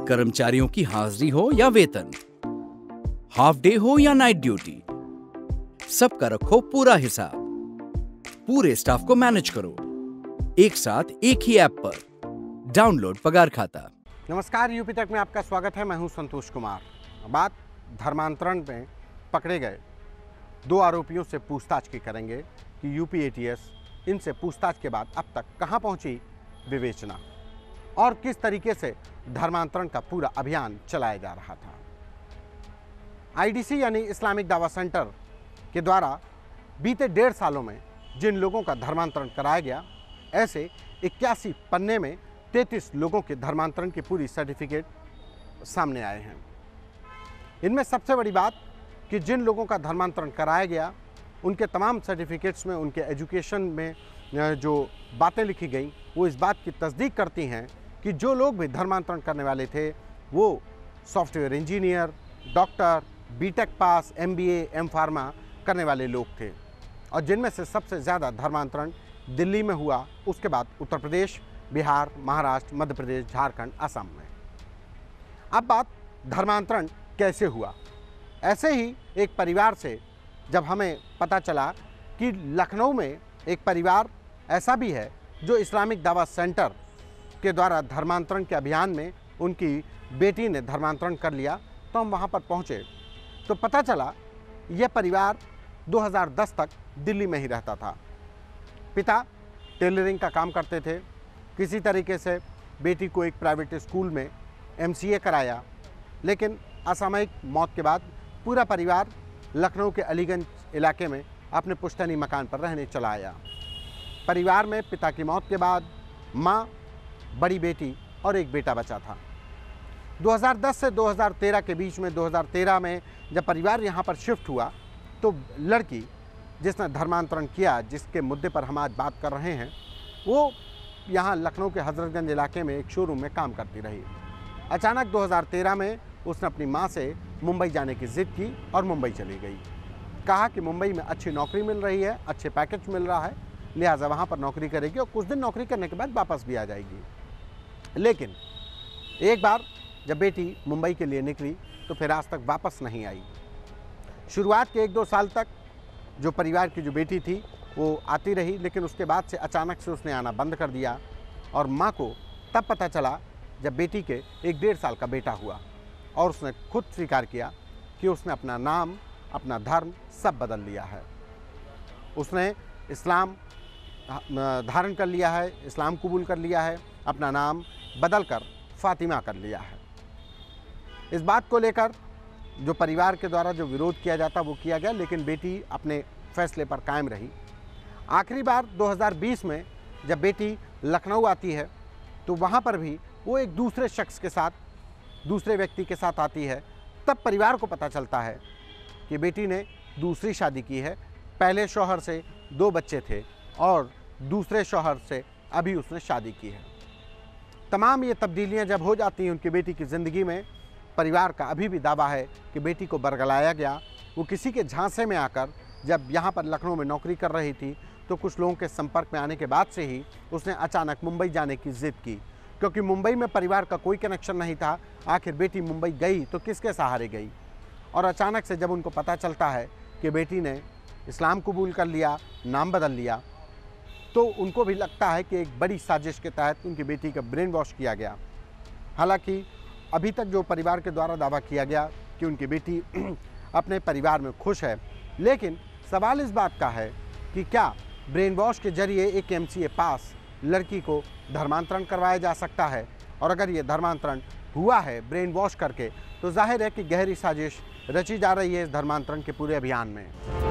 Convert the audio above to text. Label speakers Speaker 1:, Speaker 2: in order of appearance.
Speaker 1: कर्मचारियों की हाजिरी हो या वेतन, हाफ डे हो या नाइट ड्यूटी, सबका रखो पूरा हिसाब। पूरे स्टाफ को मैनेज करो एक साथ एक ही ऐप पर। डाउनलोड पगार खाता।
Speaker 2: नमस्कार, यूपी तक में आपका स्वागत है। मैं हूं संतोष कुमार। बात धर्मांतरण में पकड़े गए 2 आरोपियों से पूछताछ की करेंगे कि यूपी एटीएस इनसे पूछताछ के बाद अब तक कहां पहुंची विवेचना और किस तरीके से धर्मांतरण का पूरा अभियान चलाया जा रहा था। आईडीसी यानी इस्लामिक दावा सेंटर के द्वारा बीते 1.5 सालों में जिन लोगों का धर्मांतरण कराया गया, ऐसे 81 पन्ने में 33 लोगों के धर्मांतरण की पूरी सर्टिफिकेट सामने आए हैं। इनमें सबसे बड़ी बात कि जिन लोगों का धर्मांतरण कराया गया उनके तमाम सर्टिफिकेट्स में उनके एजुकेशन में जो बातें लिखी गई वो इस बात की तस्दीक करती हैं कि जो लोग भी धर्मांतरण करने वाले थे वो सॉफ्टवेयर इंजीनियर, डॉक्टर, बीटेक पास, एमबीए, एम फार्मा करने वाले लोग थे और जिनमें से सबसे ज़्यादा धर्मांतरण दिल्ली में हुआ, उसके बाद उत्तर प्रदेश, बिहार, महाराष्ट्र, मध्य प्रदेश, झारखंड, असम में। अब बात धर्मांतरण कैसे हुआ। ऐसे ही एक परिवार से जब हमें पता चला कि लखनऊ में एक परिवार ऐसा भी है जो इस्लामिक दावा सेंटर के द्वारा धर्मांतरण के अभियान में उनकी बेटी ने धर्मांतरण कर लिया, तो हम वहाँ पर पहुँचे तो पता चला यह परिवार 2010 तक दिल्ली में ही रहता था। पिता टेलरिंग का काम करते थे। किसी तरीके से बेटी को एक प्राइवेट स्कूल में एमसीए कराया, लेकिन असामयिक मौत के बाद पूरा परिवार लखनऊ के अलीगंज इलाके में अपने पुश्तैनी मकान पर रहने चला आया। परिवार में पिता की मौत के बाद माँ, बड़ी बेटी और एक बेटा बचा था। 2010 से 2013 के बीच में 2013 में जब परिवार यहाँ पर शिफ्ट हुआ तो लड़की जिसने धर्मांतरण किया, जिसके मुद्दे पर हम आज बात कर रहे हैं, वो यहाँ लखनऊ के हजरतगंज इलाके में एक शोरूम में काम करती रही। अचानक 2013 में उसने अपनी माँ से मुंबई जाने की ज़िद की और मुंबई चली गई। कहा कि मुंबई में अच्छी नौकरी मिल रही है, अच्छे पैकेज मिल रहा है, लिहाजा वहाँ पर नौकरी करेगी और कुछ दिन नौकरी करने के बाद वापस भी आ जाएगी। लेकिन एक बार जब बेटी मुंबई के लिए निकली तो फिर आज तक वापस नहीं आई। शुरुआत के 1-2 साल तक जो परिवार की जो बेटी थी वो आती रही, लेकिन उसके बाद से अचानक से उसने आना बंद कर दिया और माँ को तब पता चला जब बेटी के 1-1.5 साल का बेटा हुआ और उसने खुद स्वीकार किया कि उसने अपना नाम, अपना धर्म सब बदल लिया है। उसने इस्लाम धारण कर लिया है, इस्लाम कबूल कर लिया है, अपना नाम बदल कर फातिमा कर लिया है। इस बात को लेकर जो परिवार के द्वारा जो विरोध किया जाता वो किया गया, लेकिन बेटी अपने फैसले पर कायम रही। आखिरी बार 2020 में जब बेटी लखनऊ आती है तो वहाँ पर भी वो एक दूसरे शख्स के साथ, दूसरे व्यक्ति के साथ आती है। तब परिवार को पता चलता है कि बेटी ने दूसरी शादी की है। पहले शौहर से 2 बच्चे थे और दूसरे शौहर से अभी उसने शादी की है। तमाम ये तब्दीलियाँ जब हो जाती हैं उनकी बेटी की ज़िंदगी में, परिवार का अभी भी दावा है कि बेटी को बरगलाया गया। वो किसी के झांसे में आकर जब यहाँ पर लखनऊ में नौकरी कर रही थी तो कुछ लोगों के संपर्क में आने के बाद से ही उसने अचानक मुंबई जाने की ज़िद की, क्योंकि मुंबई में परिवार का कोई कनेक्शन नहीं था। आखिर बेटी मुंबई गई तो किसके सहारे गई। और अचानक से जब उनको पता चलता है कि बेटी ने इस्लाम कबूल कर लिया, नाम बदल लिया, तो उनको भी लगता है कि एक बड़ी साजिश के तहत उनकी बेटी का ब्रेन वॉश किया गया। हालांकि अभी तक जो परिवार के द्वारा दावा किया गया कि उनकी बेटी अपने परिवार में खुश है, लेकिन सवाल इस बात का है कि क्या ब्रेन वॉश के जरिए एक एमसीए पास लड़की को धर्मांतरण करवाया जा सकता है। और अगर ये धर्मांतरण हुआ है ब्रेन वॉश करके, तो जाहिर है कि गहरी साजिश रची जा रही है इस धर्मांतरण के पूरे अभियान में।